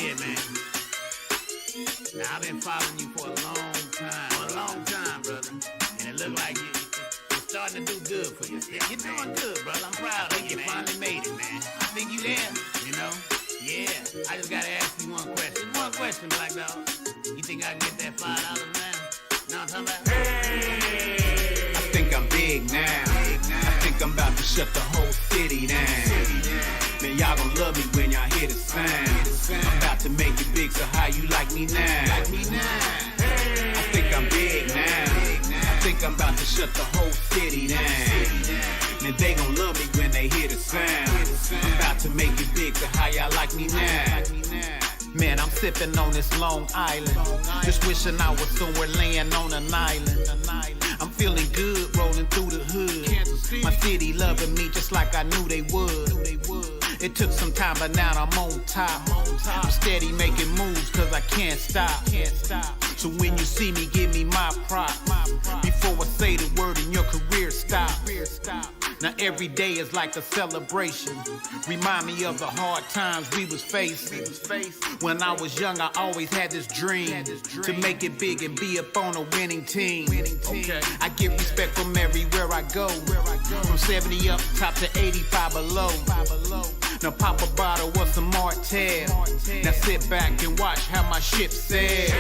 here, man. Now, I've been following you for a long time, brother. And it look like you're starting to do good for yourself. You're doing good, brother. I'm proud of you, man. You finally made it, man. I think you there, you know? Yeah. I just gotta ask you one question. One question, Black Dog. You think I can get that $5, man? Know what I'm talking about? Hey. I think I'm big now. I think I'm about to shut the whole city down. Man, y'all gon' love me when y'all hear the sound. I'm about to make it big, so how you like me now? I think I'm big now. I think I'm about to shut the whole city down. Man, they gon' love me when they hear the sound. I'm about to make it big, so how y'all like me now? Man, I'm sipping on this Long Island. Just wishing I was somewhere laying on an island. I'm feeling good rolling through the hood. My city loving me just like I knew they would. It took some time, but now I'm on top. I'm steady making moves cause I can't stop. So when you see me, give me my prop. Before I say the word and your career stop. Now every day is like a celebration. Remind me of the hard times we was facing. When I was young, I always had this dream to make it big and be up on a winning team. I get respect from everywhere I go. From 70 up top to 85 below. Now pop a bottle of some Martell. Now sit back and watch how my ship sails.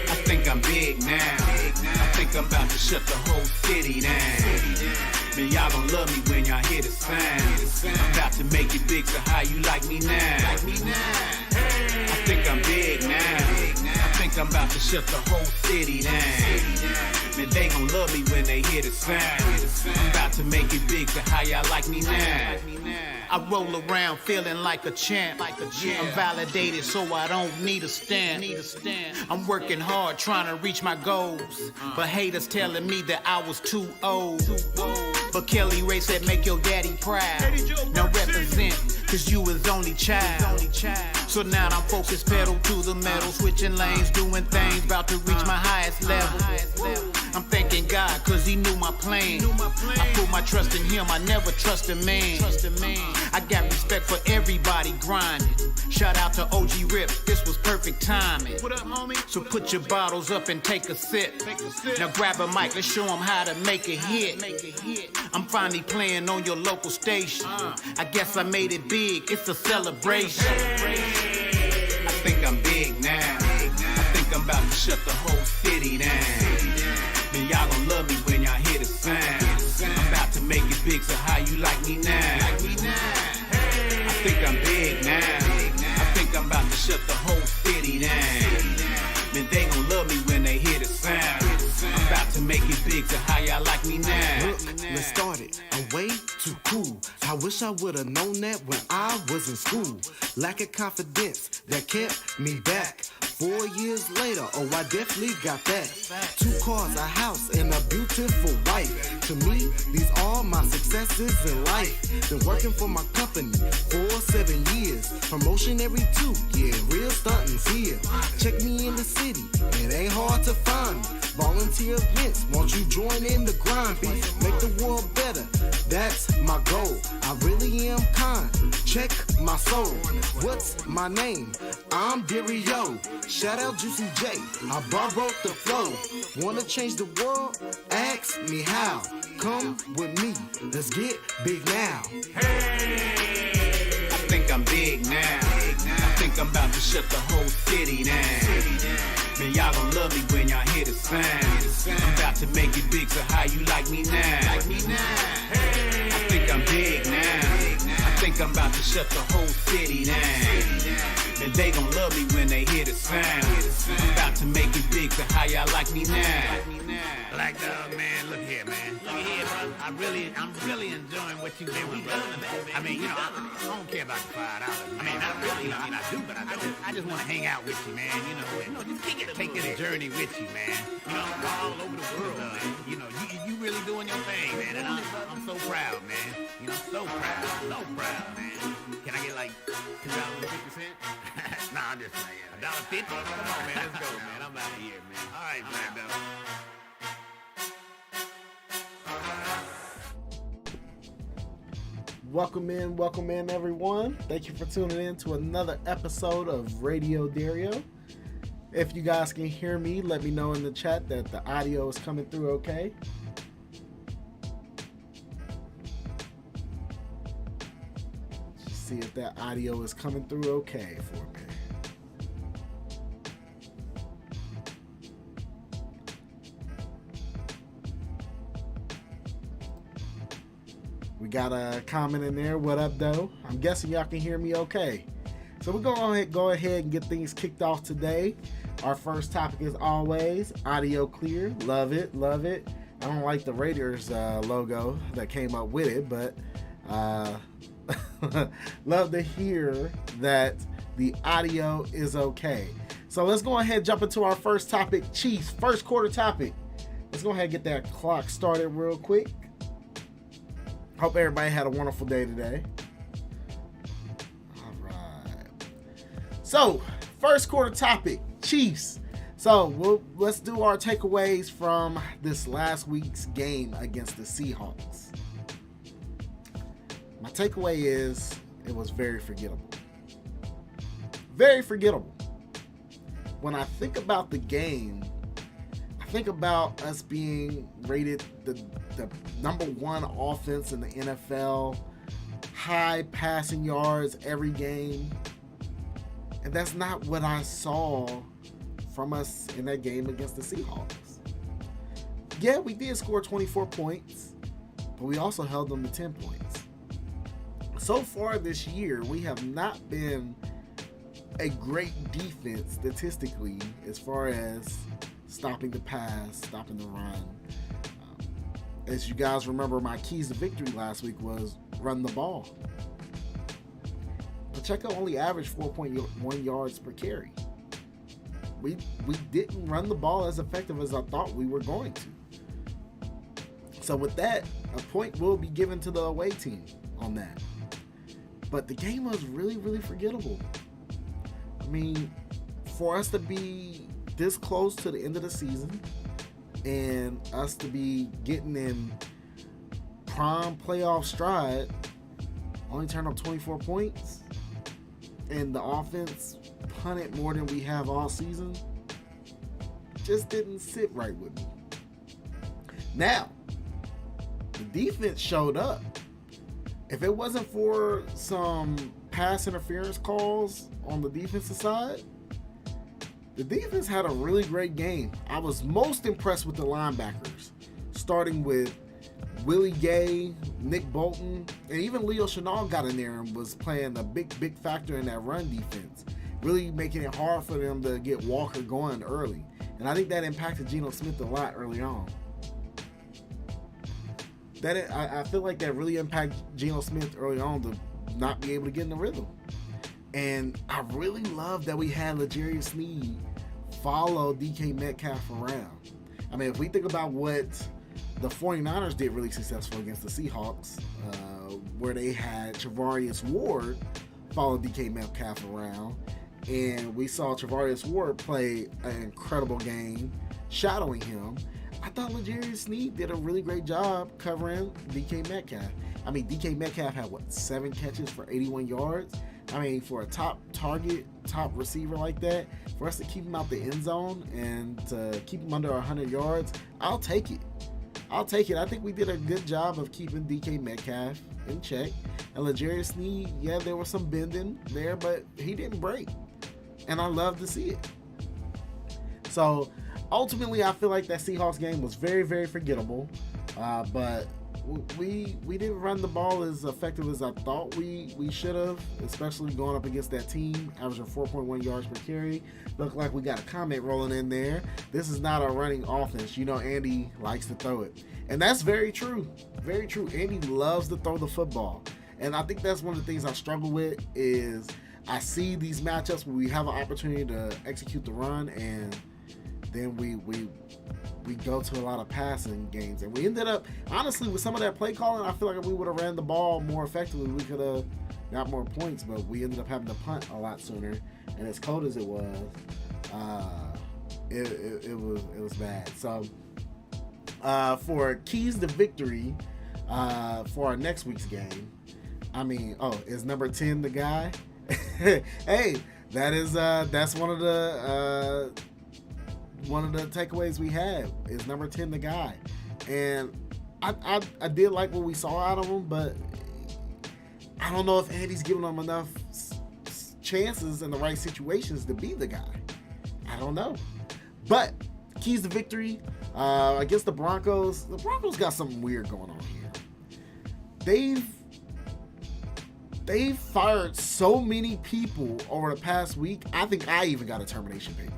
I think I'm big now. I think I'm about to shut the whole city down. Man, y'all gon' love me when y'all hear the sound. I'm about to make it big, so how you like me now? I think I'm big now. I think I'm about to shut the whole city down. Man, they gon' love me when they hear the sound. I'm about to make it big, so how y'all like me now? I roll around feeling like a champ. I'm validated, so I don't need a stamp. I'm working hard trying to reach my goals, but haters telling me that I was too old. But Kelly Ray said make your daddy proud. Now represent, cause you his only child. So now I'm focused, pedal to the metal, switching lanes, doing things, about to reach my highest level. I'm thanking God cause he knew my plan. I put my trust in him, I never trust a man. I got respect for everybody grinding. Shout out to OG Rip, this was perfect timing. What up, homie? So put your bottles up and take a sip. Now grab a mic, let's show them how to make a hit. I'm finally playing on your local station. I guess I made it big, it's a celebration. I think I'm big now. I think I'm about to shut the whole city down. Man, y'all gon' love me when y'all hear the sound. I'm about to make it big, so how you like me now? I think I'm big now. I think I'm about to shut the whole city down. Man, they gon' love me when they hear the sound. I'm about to make it big, so how y'all like me now? Look, let's start it. I'm way too cool. I wish I would've known that when I was in school. Lack of confidence that kept me back. 4 years later, oh, I definitely got that. 2 cars, a house, and a beautiful wife. To me, these are my successes in life. Been working for my company for 7 years. Promotion every 2, yeah, real stunting's here. Check me in the city, it ain't hard to find me. Volunteer events, won't you join in the grind, B? Make the world better, that's my goal. I really am kind, check my soul. What's my name? I'm Dario. Shout out Juicy J, I borrowed the flow. Wanna change the world? Ask me how. Come with me, let's get big now. I think I'm big now. I think I'm about to shut the whole city down. Man, y'all gon' love me when y'all hear the sound. I'm about to make it big, so how you like me now? I think I'm big now. I think I'm about to shut the whole city down. Man, they gon' love me when they hear the sound. I'm about to make it big, so how y'all like me now? Black Dog, man, look here, man. Look here, brother. I'm really enjoying what you doing, brother. I mean, you know, I don't care about the $5. I mean, not really. I mean, I do, but I just want to hang out with you, man. You know, just take this journey with you, man. You know, all over the world. You know, you really doing your thing, man. And I'm so proud, man. You know, so proud, man. Can I get like $2.50? Nah, I'm just saying. $1.50? Come on, man. Let's go, man. I'm out of here, man. All right, Black Dog. welcome in, everyone. Thank you for tuning in to another episode of Radio Dario. If you guys can hear me, let me know in the chat that the audio is coming through okay. Just see if that audio is coming through okay for me. We got a comment in there. What up, though? I'm guessing y'all can hear me okay. So we're going to go ahead and get things kicked off today. Our first topic is always audio clear. Love it, love it. I don't like the Raiders logo that came up with it, but love to hear that the audio is okay. So let's go ahead and jump into our first topic, Chiefs, first quarter topic. Let's go ahead and get that clock started real quick. Hope everybody had a wonderful day today. All right. So, first quarter topic, Chiefs. So, let's do our takeaways from this last week's game against the Seahawks. My takeaway is it was very forgettable. Very forgettable. When I think about the game, I think about us being rated the number one offense in the NFL, high passing yards every game. And that's not what I saw from us in that game against the Seahawks. Yeah, we did score 24 points, but we also held them to 10 points. So far this year, we have not been a great defense statistically as far as stopping the pass, stopping the run. As you guys remember, my keys to victory last week was run the ball. Pacheco only averaged 4.1 yards per carry. We didn't run the ball as effective as I thought we were going to. So with that, a point will be given to the away team on that. But the game was really, really forgettable. I mean, for us to be this close to the end of the season and us to be getting in prime playoff stride, only turned up 24 points, and the offense punted more than we have all season, just didn't sit right with me. Now, the defense showed up. If it wasn't for some pass interference calls on the defensive side, the defense had a really great game. I was most impressed with the linebackers, starting with Willie Gay, Nick Bolton, and even Leo Chenal got in there and was playing a big factor in that run defense, really making it hard for them to get Walker going early. And I think that impacted Geno Smith a lot early on. I feel like that really impacted Geno Smith early on to not be able to get in the rhythm. And I really love that we had L'Jarius Sneed follow DK Metcalf around. I mean, if we think about what the 49ers did really successful against the Seahawks, where they had Charvarius Ward follow DK Metcalf around, and we saw Charvarius Ward play an incredible game shadowing him, I thought L'Jarius Sneed did a really great job covering DK Metcalf. I mean, DK Metcalf had, 7 catches for 81 yards? I mean, for a top target, top receiver like that, for us to keep him out the end zone and to keep him under 100 yards, I'll take it. I think we did a good job of keeping DK Metcalf in check. And L'Jarius Sneed, yeah, there was some bending there, but he didn't break. And I love to see it. So, ultimately, I feel like that Seahawks game was very, very forgettable. But we didn't run the ball as effective as I thought we should have, especially going up against that team, averaging 4.1 yards per carry. Looked like we got a comment rolling in there. This is not a running offense. You know, Andy likes to throw it. And that's very true. Very true. Andy loves to throw the football. And I think that's one of the things I struggle with is I see these matchups where we have an opportunity to execute the run, and then we go to a lot of passing games. And we ended up, honestly, with some of that play calling, I feel like if we would have ran the ball more effectively, we could have got more points, but we ended up having to punt a lot sooner. And as cold as it was, it was bad. So for keys to victory for our next week's game, I mean, is number 10 the guy? Hey, that's one of the takeaways we had is number 10 the guy. And I did like what we saw out of him, but I don't know if Andy's giving him enough chances in the right situations to be the guy. I don't know. But keys to victory against the Broncos. The Broncos got something weird going on here. They've fired so many people over the past week. I think I even got a termination paper.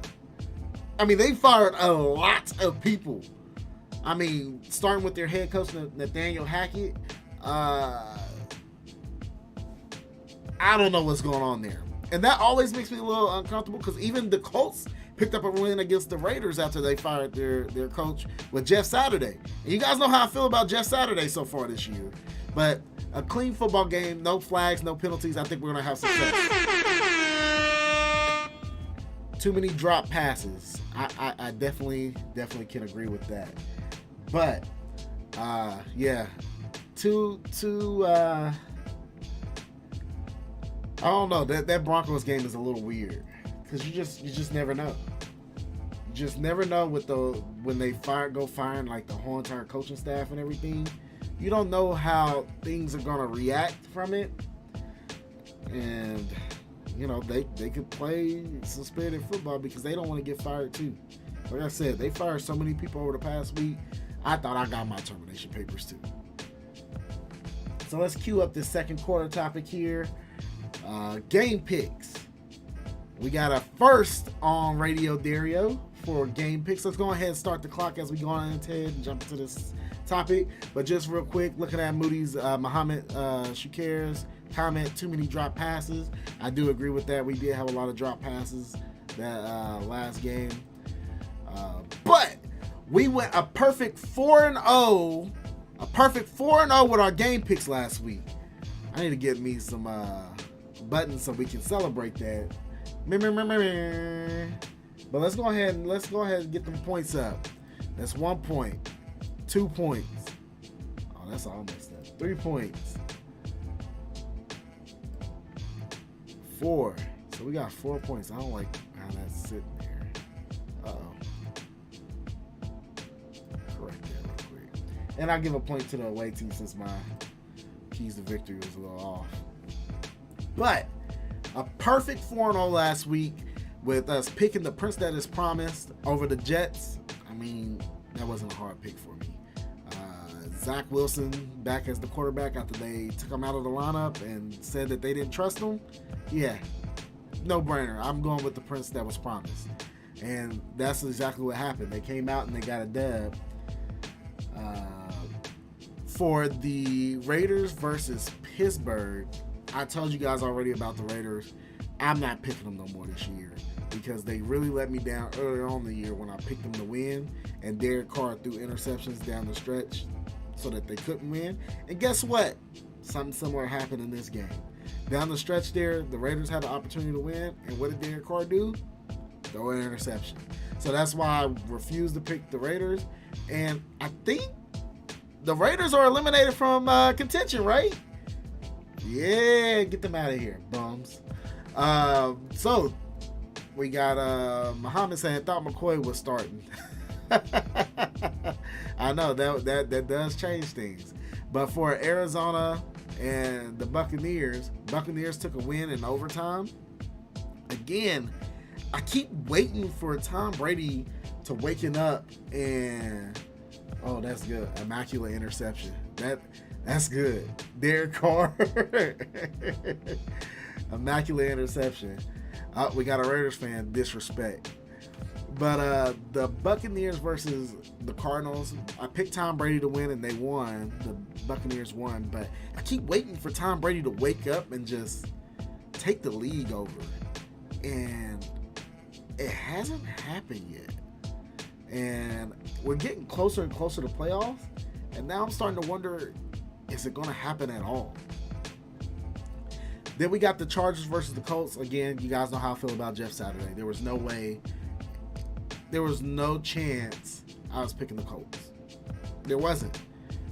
I mean, they fired a lot of people. I mean, starting with their head coach, Nathaniel Hackett. I don't know what's going on there. And that always makes me a little uncomfortable because even the Colts picked up a win against the Raiders after they fired their coach with Jeff Saturday. And you guys know how I feel about Jeff Saturday so far this year. But a clean football game, no flags, no penalties. I think we're going to have success. Too many drop passes. I definitely can agree with that. But, yeah. I don't know. That Broncos game is a little weird because you just never know. You just never know when they go firing like the whole entire coaching staff and everything. You don't know how things are gonna react from it, and you know they could play some spirited football because they don't want to get fired too. Like I said, they fired so many people over the past week. I thought I got my termination papers too. So let's cue up this second quarter topic here. Game picks. We got a first on Radio Dario for game picks. Let's go ahead and start the clock as we go on ahead and jump into this topic. But just real quick, looking at Moody's Muhammad Shakar's comment, too many drop passes. I do agree with that. We did have a lot of drop passes that last game. But we went a perfect 4-0. A perfect 4-0 with our game picks last week. I need to get me some buttons so we can celebrate that. But let's go ahead and get them points up. That's 1 point, 2 points. Oh, that's almost up. 3 points. 4. So we got 4 points. I don't like how that's sitting there. Uh-oh. Correct that real quick. And I'll give a point to the away team since my keys to victory was a little off. But a perfect 4-0 last week with us picking the Prince that is promised over the Jets. I mean, that wasn't a hard pick for me. Zach Wilson back as the quarterback after they took him out of the lineup and said that they didn't trust him. Yeah, no brainer. I'm going with the Prince that was promised. And that's exactly what happened. They came out and they got a dub. For the Raiders versus Pittsburgh, I told you guys already about the Raiders. I'm not picking them no more this year because they really let me down earlier on in the year when I picked them to win, and Derek Carr threw interceptions down the stretch so that they couldn't win. And guess what? Something similar happened in this game. Down the stretch there, the Raiders had the opportunity to win, and what did Derek Carr do? Throw an interception. So that's why I refused to pick the Raiders, and I think the Raiders are eliminated from contention, right? Yeah, get them out of here, bums. So we got Muhammad saying thought McCoy was starting. I know that does change things. But for Arizona and the Buccaneers took a win in overtime. Again, I keep waiting for Tom Brady to waking up and that's good. Immaculate interception. That's good. Derek Carr. Immaculate interception. We got a Raiders fan. Disrespect. But the Buccaneers versus the Cardinals, I picked Tom Brady to win and they won. The Buccaneers won. But I keep waiting for Tom Brady to wake up and just take the league over. And it hasn't happened yet. And we're getting closer and closer to playoffs. And now I'm starting to wonder, is it going to happen at all? Then we got the Chargers versus the Colts. Again, you guys know how I feel about Jeff Saturday. There was no chance I was picking the Colts. There wasn't.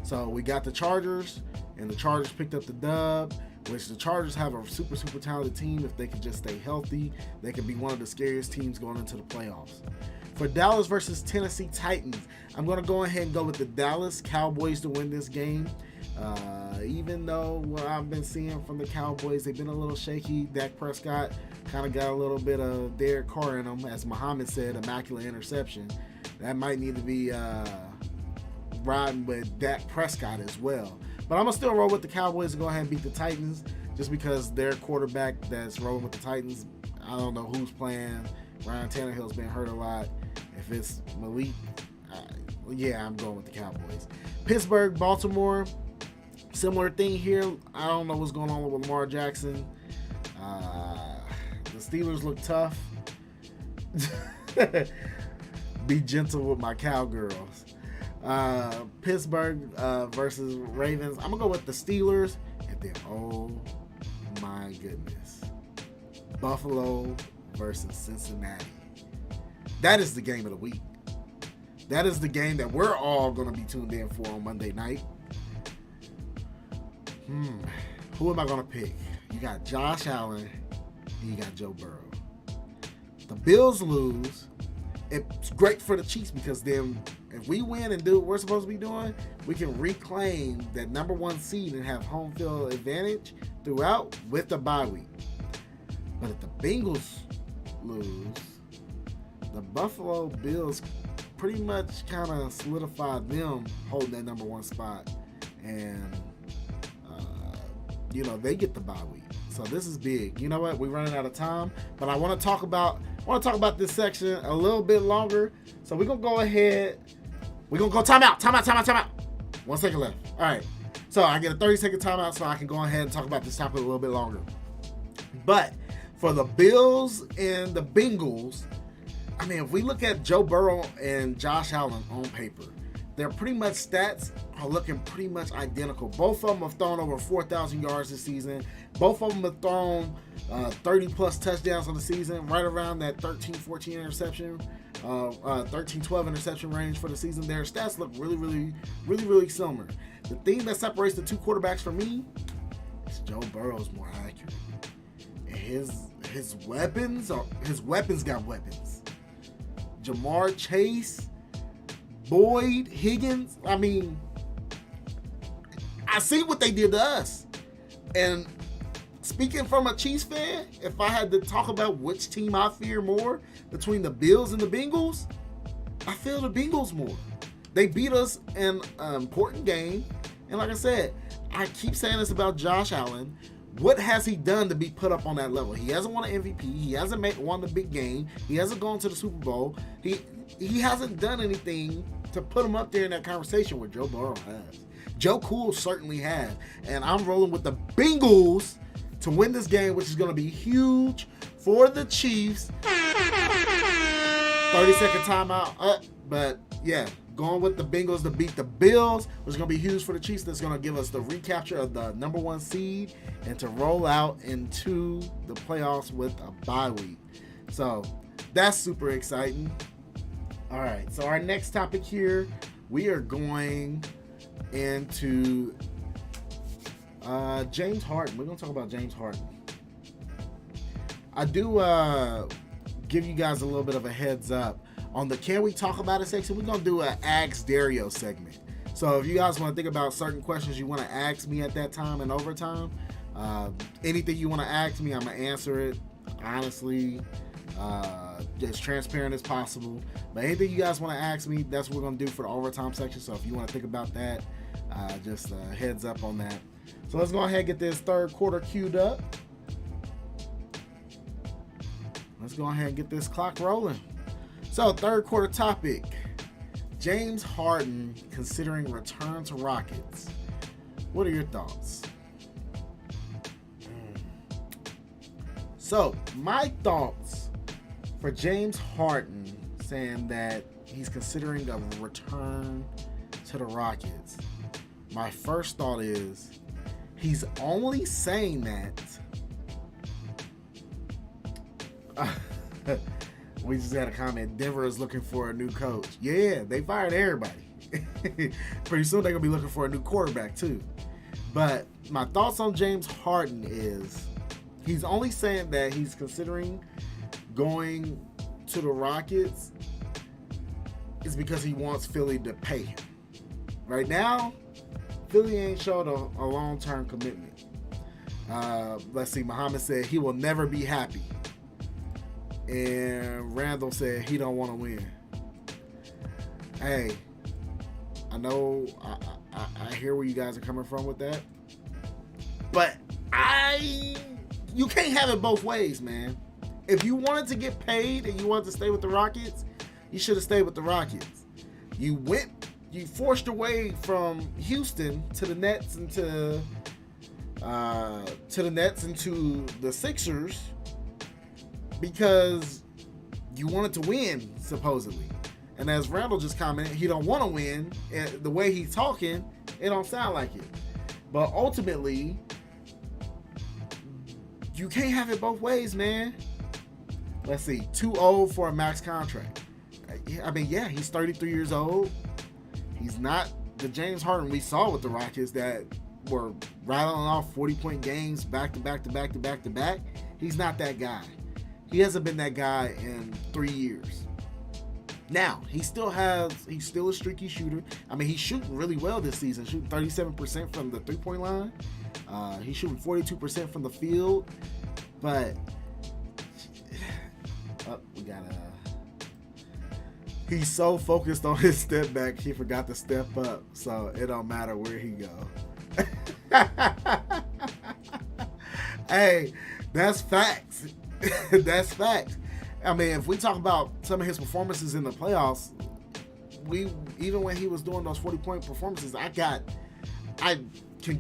So we got the Chargers, and the Chargers picked up the dub. which the Chargers have a super, super talented team. If they could just stay healthy, they could be one of the scariest teams going into the playoffs. For Dallas versus Tennessee Titans, I'm going to go ahead and go with the Dallas Cowboys to win this game. Even though what I've been seeing from the Cowboys, they've been a little shaky. Dak Prescott kind of got a little bit of Derek Carr in them. As Muhammad said, immaculate interception. That might need to be riding with Dak Prescott as well. But I'm going to still roll with the Cowboys to go ahead and beat the Titans just because their quarterback that's rolling with the Titans, I don't know who's playing. Ryan Tannehill's been hurt a lot. If it's Malik, yeah, I'm going with the Cowboys. Pittsburgh, Baltimore, similar thing here. I don't know what's going on with Lamar Jackson. The Steelers look tough. Be gentle with my cowgirls. Pittsburgh versus Ravens. I'm going to go with the Steelers. And then, oh my goodness, Buffalo versus Cincinnati. That is the game of the week. That is the game that we're all going to be tuned in for on Monday night. Who am I going to pick? You got Josh Allen and you got Joe Burrow. The Bills lose. It's great for the Chiefs because then if we win and do what we're supposed to be doing, we can reclaim that number 1 seed and have home field advantage throughout with the bye week. But if the Bengals lose, the Buffalo Bills pretty much kind of solidified them holding that number 1 spot, and they get the bye week. So this is big. You know what? We're running out of time, but I want to talk about this section a little bit longer. So we're gonna go ahead. We're gonna go timeout. 1 second left. All right. So I get a 30-second timeout so I can go ahead and talk about this topic a little bit longer. But for the Bills and the Bengals, I mean, if we look at Joe Burrow and Josh Allen on paper, their pretty much stats are looking pretty much identical. Both of them have thrown over 4,000 yards this season. Both of them have thrown 30-plus touchdowns on the season, right around that 13-14 interception, 13-12 interception range for the season. Their stats look really, really, really, really similar. The thing that separates the two quarterbacks for me is Joe Burrow's more accurate. And his weapons got weapons. Jamar Chase, Boyd, Higgins. I mean, I see what they did to us. And speaking from a Chiefs fan, if I had to talk about which team I fear more between the Bills and the Bengals, I feel the Bengals more. They beat us in an important game. And like I said, I keep saying this about Josh Allen. What has he done to be put up on that level? He hasn't won an MVP. He hasn't won the big game. He hasn't gone to the Super Bowl. He hasn't done anything to put him up there in that conversation where Joe Burrow has. Joe Cool certainly has. And I'm rolling with the Bengals to win this game, which is going to be huge for the Chiefs. 30-second timeout. But yeah, going with the Bengals to beat the Bills, which is going to be huge for the Chiefs. That's going to give us the recapture of the number 1 seed and to roll out into the playoffs with a bye week. So that's super exciting. All right, so our next topic here, we are going into James Harden. We're going to talk about James Harden. I do give you guys a little bit of a heads up on the Can We Talk About It section. We're going to do an Ask Dario segment. So if you guys want to think about certain questions you want to ask me at that time and overtime, anything you want to ask me, I'm going to answer it honestly, as transparent as possible. But anything you guys want to ask me, that's what we're going to do for the overtime section. So if you want to think about that, just a heads up on that. So let's go ahead and get this third quarter queued up. Let's go ahead and get this clock rolling. So, third quarter topic. James Harden considering return to Rockets. What are your thoughts? So, my thoughts for James Harden saying that he's considering a return to the Rockets. My first thought is he's only saying that. We just had a comment. Denver is looking for a new coach. Yeah, they fired everybody. Pretty soon they're going to be looking for a new quarterback too. But my thoughts on James Harden is he's only saying that he's considering going to the Rockets is because he wants Philly to pay him. Right now, Philly ain't showed a long-term commitment. Let's see, Muhammad said he will never be happy. And Randall said he don't want to win. Hey, I know I hear where you guys are coming from with that. But you can't have it both ways, man. If you wanted to get paid and you wanted to stay with the Rockets, you should have stayed with the Rockets. You forced your way from Houston to the Nets and to the Sixers because you wanted to win, supposedly. And as Randall just commented, he don't want to win. And the way he's talking, it don't sound like it. But ultimately, you can't have it both ways, man. Let's see, too old for a max contract. I mean, yeah, he's 33 years old. He's not the James Harden we saw with the Rockets that were rattling off 40-point games back to back to back to back to back. He's not that guy. He hasn't been that guy in 3 years. Now, he's still a streaky shooter. I mean, he's shooting really well this season, shooting 37% from the three-point line. He's shooting 42% from the field. But he's so focused on his step back, he forgot to step up. So it don't matter where he go. Hey, that's facts. That's facts. I mean, if we talk about some of his performances in the playoffs, even when he was doing those 40-point performances, I can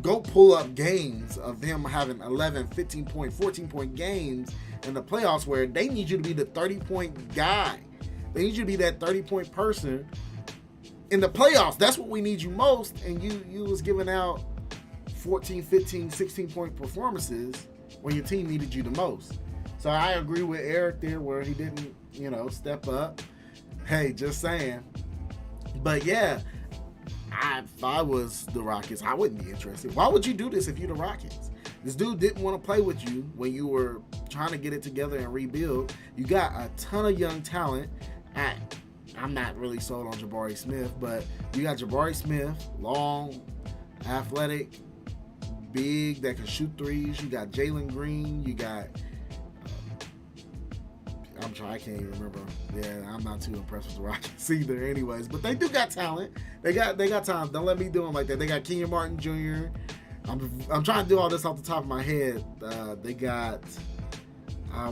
go pull up games of him having 11, 15-point, 14-point games in the playoffs where they need you to be the 30-point guy. They need you to be that 30-point person in the playoffs. That's what we need you most. And you was giving out 14, 15, 16-point performances when your team needed you the most. So I agree with Eric there where he didn't, step up. Hey, just saying. But yeah, if I was the Rockets, I wouldn't be interested. Why would you do this if you're the Rockets? This dude didn't want to play with you when you were trying to get it together and rebuild. You got a ton of young talent. I'm not really sold on Jabari Smith, but you got Jabari Smith, long, athletic, big, that can shoot threes. You got Jalen Green. You got... I can't even remember. Yeah, I'm not too impressed with the Rockets either anyways. But they do got talent. They got talent. Don't let me do them like that. They got Kenyon Martin Jr. I'm trying to do all this off the top of my head. They got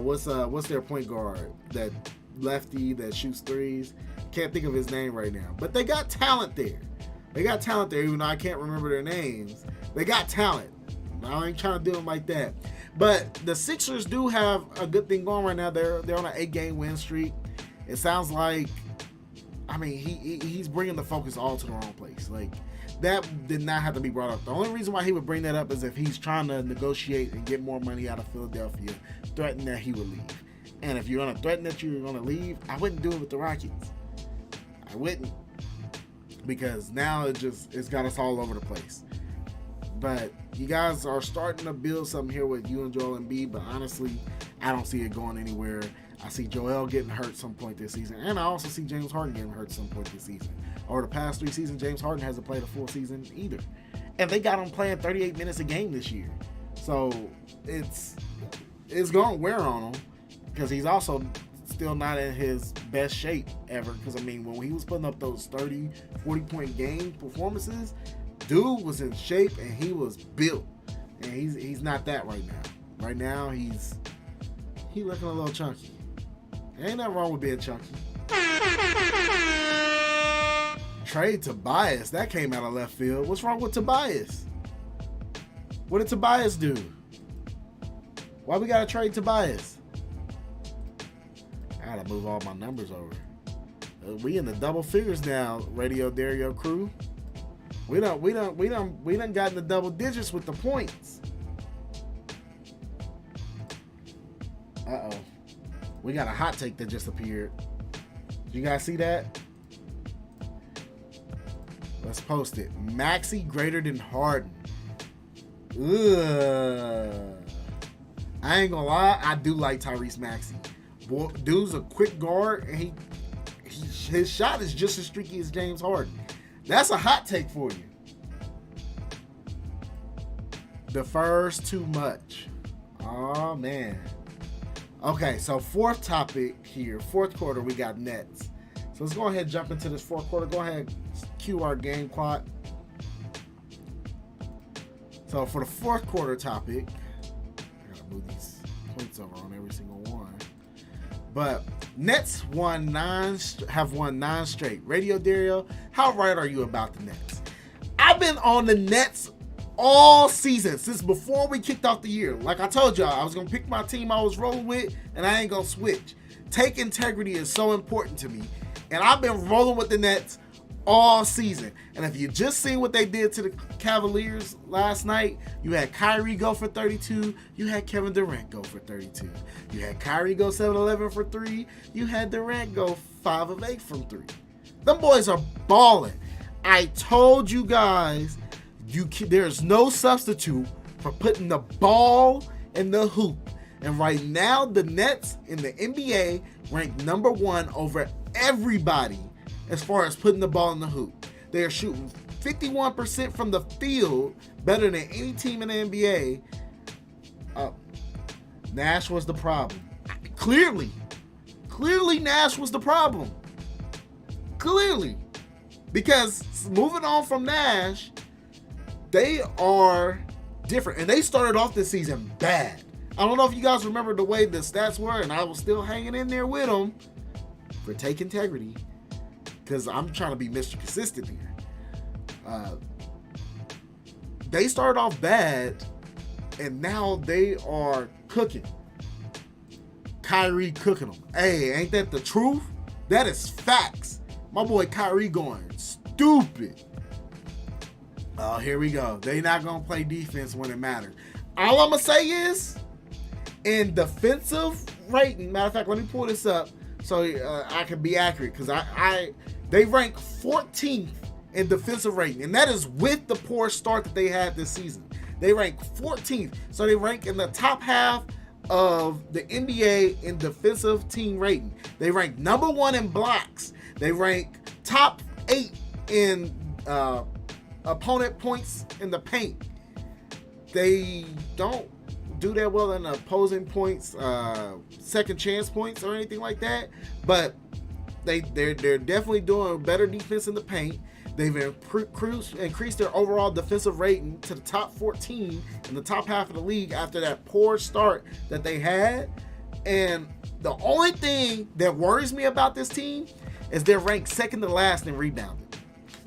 what's their point guard? That lefty that shoots threes. Can't think of his name right now. But they got talent there. Even though I can't remember their names. They got talent. I ain't trying to do them like that. But the Sixers do have a good thing going right now. They're on an 8-game win streak. It sounds like, he's bringing the focus all to the wrong place. Like, that did not have to be brought up. The only reason why he would bring that up is if he's trying to negotiate and get more money out of Philadelphia, threaten that he would leave. And if you're going to threaten that you're going to leave, I wouldn't do it with the Rockets. I wouldn't. Because now it's got us all over the place. But you guys are starting to build something here with you and Joel Embiid, but honestly, I don't see it going anywhere. I see Joel getting hurt some point this season, and I also see James Harden getting hurt some point this season. Over the past 3 seasons, James Harden hasn't played a full season either. And they got him playing 38 minutes a game this year. So it's going to wear on him because he's also still not in his best shape ever. Because, when he was putting up those 30, 40-point game performances, dude was in shape and he was built, and he's not that right now. Right now he's looking a little chunky. Ain't nothing wrong with being chunky. Trade Tobias, that came out of left field. What's wrong with Tobias? What did Tobias do? Why we gotta trade Tobias? I gotta move all my numbers over. We in the double figures now, Radio Dario crew. We done got in the double digits with the points. Uh-oh. We got a hot take that just appeared. You guys see that? Let's post it. Maxey greater than Harden. Ugh. I ain't gonna lie, I do like Tyrese Maxey. Boy, dude's a quick guard, and his shot is just as streaky as James Harden. That's a hot take for you. Defers too much. Oh man. Okay, so fourth topic here. Fourth quarter, we got Nets. So let's go ahead and jump into this fourth quarter. Go ahead and cue our game clock. So for the fourth quarter topic, I gotta move these points over on every single one. But Nets have won 9 straight. Radio Dario, how right are you about the Nets? I've been on the Nets all season, since before we kicked off the year. Like I told y'all, I was going to pick my team I was rolling with, and I ain't going to switch. Take integrity is so important to me. And I've been rolling with the Nets all season. And if you just seen what they did to the Cavaliers last night, you had Kyrie go for 32. You had Kevin Durant go for 32. You had Kyrie go 7-11 for 3. You had Durant go 5 of 8 from 3. Them boys are balling. I told you guys, there's no substitute for putting the ball in the hoop. And right now, the Nets in the NBA rank number 1 over everybody as far as putting the ball in the hoop. They are shooting 51% from the field, better than any team in the NBA. Nash was the problem. Clearly, Nash was the problem. Clearly. Because moving on from Nash, they are different. And they started off this season bad. I don't know if you guys remember the way the stats were, and I was still hanging in there with them for take integrity, because I'm trying to be Mr. Consistent here. They started off bad, and now they are cooking. Kyrie cooking them. Hey, ain't that the truth? That is facts. My boy Kyrie going stupid. Oh, here we go. They not going to play defense when it matters. All I'm going to say is, in defensive rating, matter of fact, let me pull this up so I can be accurate, because they rank 14th in defensive rating, and that is with the poor start that they had this season. They rank 14th, so they rank in the top half of the NBA in defensive team rating. They rank number 1 in blocks. They rank top 8 in opponent points in the paint. They don't do that well in opposing points, second chance points or anything like that, but they're definitely doing better defense in the paint. They've increased their overall defensive rating to the top 14 in the top half of the league after that poor start that they had. And the only thing that worries me about this team is they're ranked second to last in rebounding.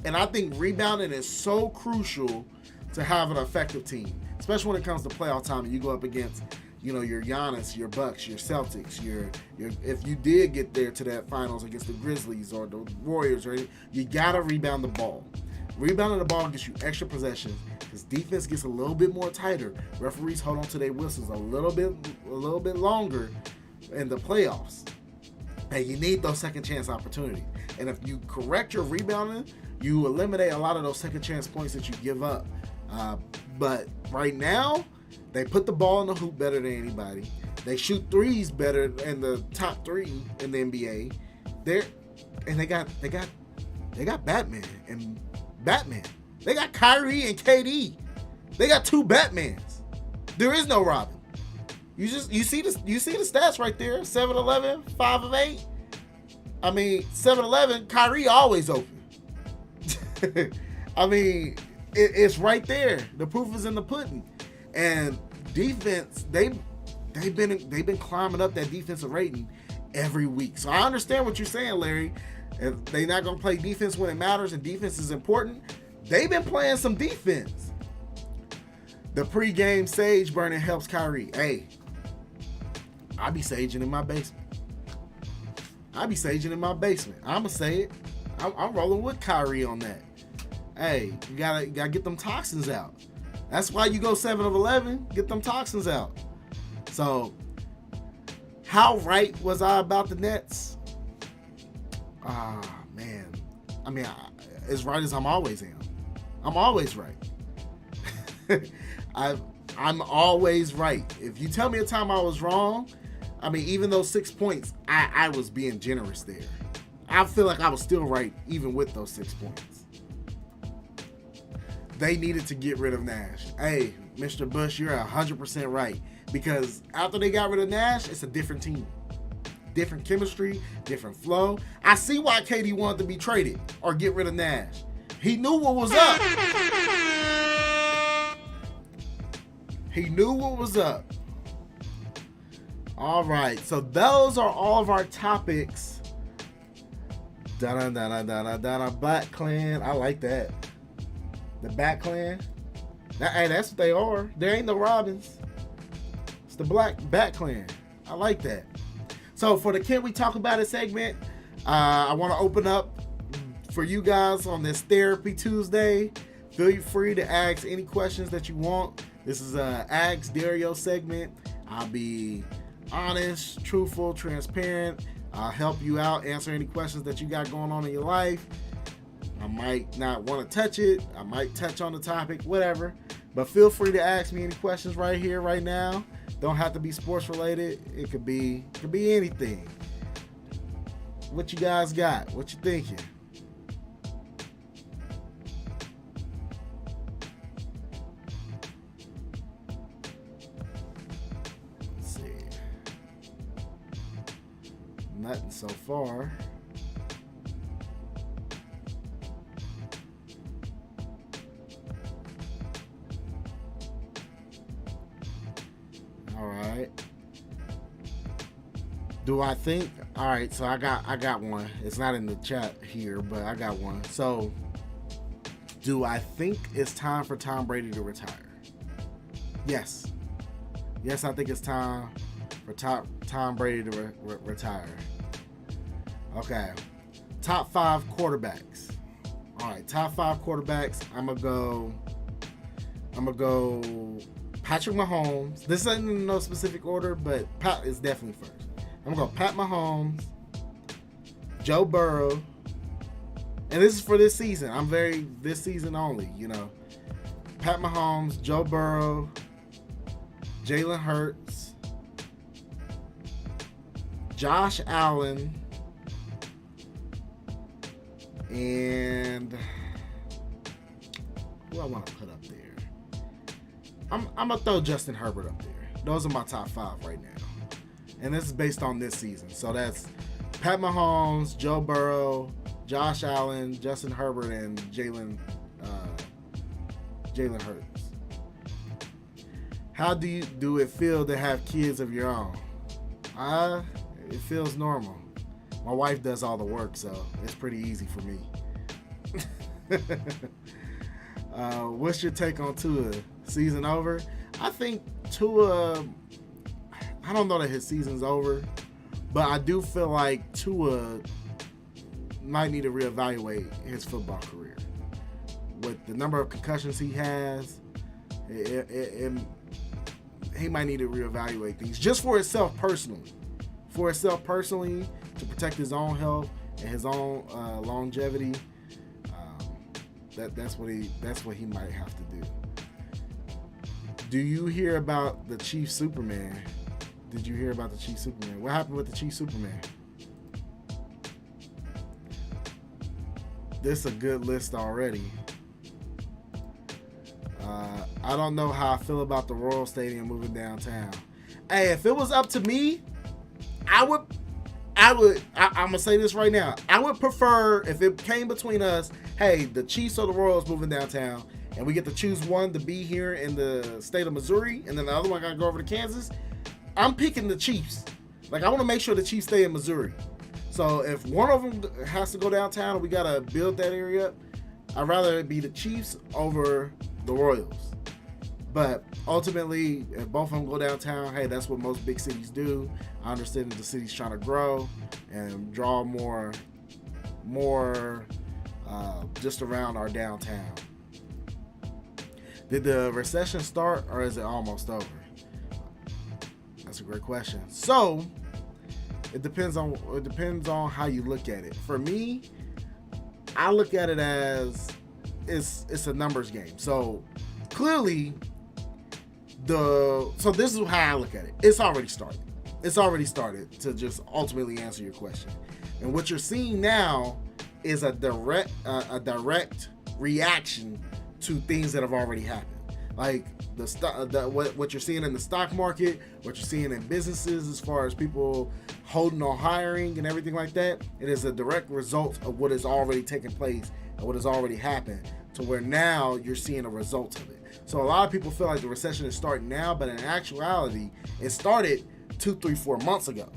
And I think rebounding is so crucial to have an effective team, especially when it comes to playoff time and you go up against, your Giannis, your Bucks, your Celtics, your if you did get there to that finals against the Grizzlies or the Warriors, right? You gotta rebound the ball. Rebounding the ball gets you extra possessions because defense gets a little bit more tighter. Referees hold on to their whistles a little bit longer in the playoffs. And you need those second chance opportunities. And if you correct your rebounding, you eliminate a lot of those second chance points that you give up. But right now, they put the ball in the hoop better than anybody. They shoot threes better in the top 3 in the NBA. They got Batman and Batman. They got Kyrie and KD. They got 2 Batmans. There is no Robin. You see the stats right there. 7-11, 5 of 8. I mean, 7-11, Kyrie always open. I mean, it's right there. The proof is in the pudding. And defense, they've been climbing up that defensive rating every week. So I understand what you're saying, Larry. If they're not going to play defense when it matters and defense is important, they've been playing some defense. The pregame sage burning helps Kyrie. Hey, I be saging in my basement. I'm going to say it. I'm rolling with Kyrie on that. Hey, you gotta get them toxins out. That's why you go 7 of 11. Get them toxins out. So, how right was I about the Nets? Man. I mean, as right as I'm always am. I'm always right. I'm always right. If you tell me a time I was wrong, I mean, even those 6 points, I was being generous there. I feel like I was still right even with those 6 points. They needed to get rid of Nash. Hey, Mr. Bush, you're 100% right. Because after they got rid of Nash, it's a different team. Different chemistry, different flow. I see why KD wanted to be traded or get rid of Nash. He knew what was up. He knew what was up. All right, so those are all of our topics. Black Clan. I like that. The Bat Clan. Hey, that's what they are. There ain't no Robins. It's the Black Bat Clan. I like that. So for the Can We Talk About It segment, I want to open up for you guys on this Therapy Tuesday. Feel free to ask any questions that you want. This is a Ask Dario segment. I'll be honest, truthful, transparent. I'll help you out, answer any questions that you got going on in your life. I might not want to touch it. I might touch on the topic, whatever. But feel free to ask me any questions right here, right now. Don't have to be sports related. It could be anything. What you guys got? What you thinking? Let's see. Nothing so far. All right. Do I think? All right, so I got one. It's not in the chat here, but I got one. So, do I think it's time for Tom Brady to retire? Yes. Yes, I think it's time for Tom Brady to retire. Okay. Top 5 quarterbacks. All right, top 5 quarterbacks. I'm gonna go Patrick Mahomes. This isn't in no specific order, but Pat is definitely first. I'm going to go Pat Mahomes, Joe Burrow, and this is for this season. This season only, you know. Pat Mahomes, Joe Burrow, Jalen Hurts, Josh Allen, and who I want to put up there? I'm going to throw Justin Herbert up there. Those are my top 5 right now. And this is based on this season. So that's Pat Mahomes, Joe Burrow, Josh Allen, Justin Herbert, and Jalen Hurts. How do it feel to have kids of your own? It feels normal. My wife does all the work, so it's pretty easy for me. What's your take on Tua? Season over? I think Tua, I don't know that his season's over, but I do feel like Tua might need to reevaluate his football career. With the number of concussions he has, he might need to reevaluate things just for himself personally. For himself personally, to protect his own health and his own longevity. That's what he might have to do. Do you hear about the Chief Superman? Did you hear about the Chief Superman? What happened with the Chief Superman? This is a good list already. I don't know how I feel about the Royal Stadium moving downtown. Hey, if it was up to me, I'm gonna say this right now. I would prefer if it came between us, hey, the Chiefs or the Royals moving downtown, and we get to choose one to be here in the state of Missouri, and then the other one gotta go over to Kansas. I'm picking the Chiefs. Like, I want to make sure the Chiefs stay in Missouri. So if one of them has to go downtown and we gotta build that area up, I'd rather it be the Chiefs over the Royals. But ultimately, if both of them go downtown, hey, that's what most big cities do. I understand that the city's trying to grow and draw more just around our downtown. Did the recession start or is it almost over? That's a great question. So it depends on how you look at it. For me, I look at it as it's a numbers game. So clearly, So this is how I look at it. It's already started. It's already started to just ultimately answer your question. And what you're seeing now is a direct reaction to things that have already happened. Like what you're seeing in the stock market, what you're seeing in businesses as far as people holding on hiring and everything like that. It is a direct result of what has already taken place and what has already happened, to where now you're seeing a result of it. So a lot of people feel like the recession is starting now, but in actuality, it started 2, 3, 4 months ago.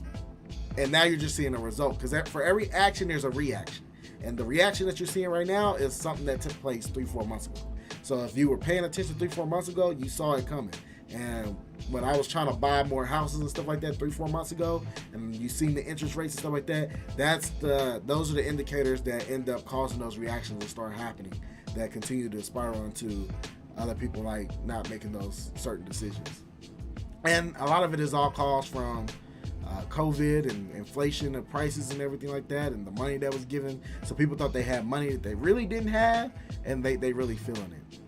And now you're just seeing a result, because for every action, there's a reaction. And the reaction that you're seeing right now is something that took place 3, 4 months ago. So if you were paying attention 3, 4 months ago, you saw it coming. And when I was trying to buy more houses and stuff like that 3, 4 months ago, and you seen the interest rates and stuff like that, those are the indicators that end up causing those reactions to start happening, that continue to spiral into other people like not making those certain decisions. And a lot of it is all caused from COVID and inflation of prices and everything like that, and the money that was given. So people thought they had money that they really didn't have, and they really feeling it.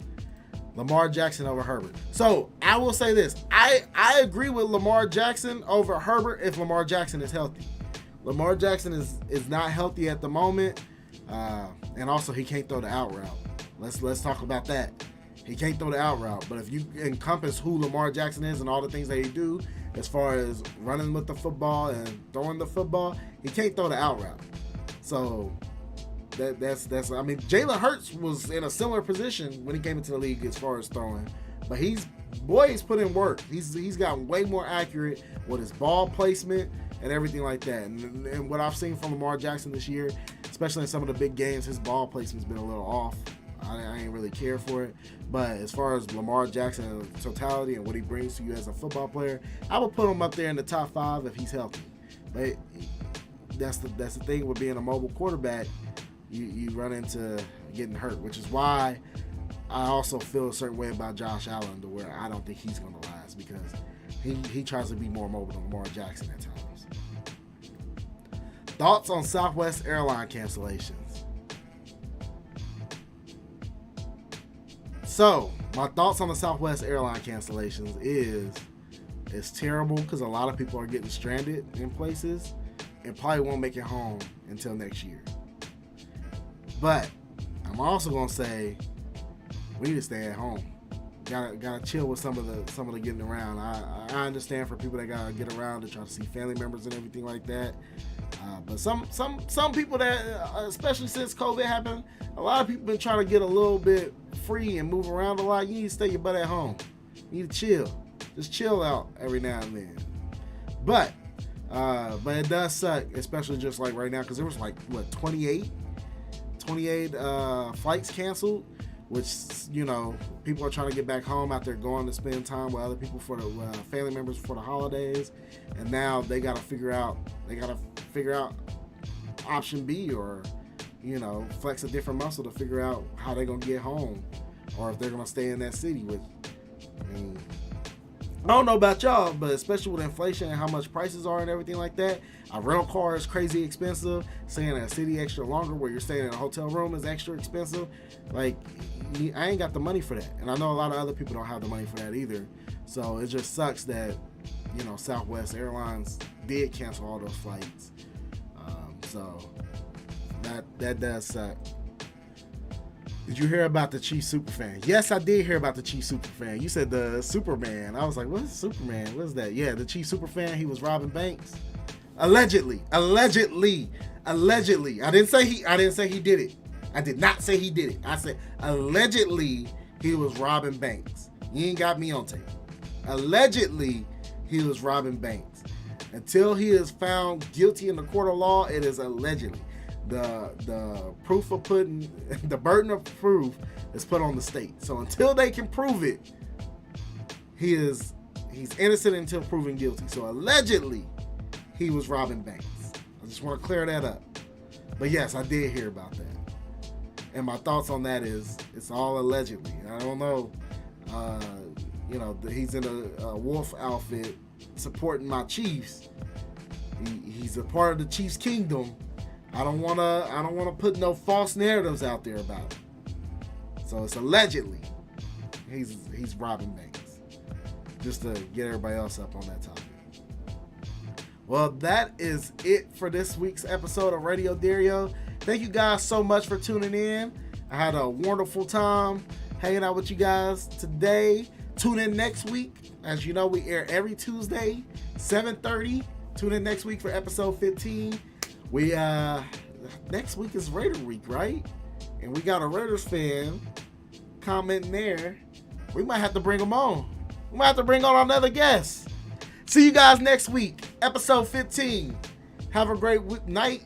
Lamar Jackson over Herbert. So I will say this. I agree with Lamar Jackson over Herbert if Lamar Jackson is healthy. Lamar Jackson is not healthy at the moment, and also he can't throw the out route. Let's talk about that. He can't throw the out route, but if you encompass who Lamar Jackson is and all the things that he do, as far as running with the football and throwing the football, he can't throw the out route. So that's I mean, Jalen Hurts was in a similar position when he came into the league as far as throwing, but he's put in work. He's gotten way more accurate with his ball placement and everything like that. And what I've seen from Lamar Jackson this year, especially in some of the big games, his ball placement's been a little off. I ain't really care for it. But as far as Lamar Jackson in totality and what he brings to you as a football player, I would put him up there in the top 5 if he's healthy. But that's the thing with being a mobile quarterback. You run into getting hurt, which is why I also feel a certain way about Josh Allen, to where I don't think he's going to last, because he tries to be more mobile than Lamar Jackson at times. Thoughts on Southwest airline cancellations? So, my thoughts on the Southwest airline cancellations is it's terrible, because a lot of people are getting stranded in places and probably won't make it home until next year. But I'm also gonna say we need to stay at home. Gotta chill with some of the getting around. I understand for people that gotta get around to try to see family members and everything like that. But some people that, especially since COVID happened, a lot of people been trying to get a little bit free and move around a lot. You need to stay your butt at home. You need to chill. Just chill out every now and then. But it does suck, especially just like right now, because there was like 28 flights canceled, which, you know, people are trying to get back home after going to spend time with other people for the family members for the holidays, and now they got to figure out option B, or, you know, flex a different muscle to figure out how they're gonna get home, or if they're gonna stay in that city. With, I mean, I don't know about y'all, but especially with inflation and how much prices are and everything like that, a rental car is crazy expensive. Staying in a city extra longer, where you're staying in a hotel room, is extra expensive. Like, I ain't got the money for that, and I know a lot of other people don't have the money for that either. So it just sucks that, you know, Southwest Airlines did cancel all those flights. So that does suck. Did you hear about the Chief Superfan? Yes, I did hear about the Chief Superfan. You said the Superman. I was like, what is Superman? What is that? Yeah, the Chief Superfan, he was robbing banks. Allegedly. I didn't say he did it. I did not say he did it. I said allegedly he was robbing banks. You ain't got me on tape. Allegedly he was robbing banks. Until he is found guilty in the court of law, it is allegedly. The proof of putting, the burden of proof is put on the state. So until they can prove it, he's innocent until proven guilty. So allegedly he was robbing banks. I just want to clear that up. But yes, I did hear about that. And my thoughts on that is it's all allegedly. I don't know. You know, he's in a wolf outfit supporting my Chiefs. He's a part of the Chiefs kingdom. I don't wanna put no false narratives out there about it. So it's allegedly he's robbing banks. just to get everybody else up on that topic. Well, that is it for this week's episode of Radio Dario. Thank you guys so much for tuning in. I had a wonderful time hanging out with you guys today. Tune in next week. As you know, we air every Tuesday, 7:30. Tune in next week for episode 15. We next week is Raider Week, right? And we got a Raiders fan commenting there. We might have to bring them on. We might have to bring on another guest. See you guys next week, episode 15. Have a great night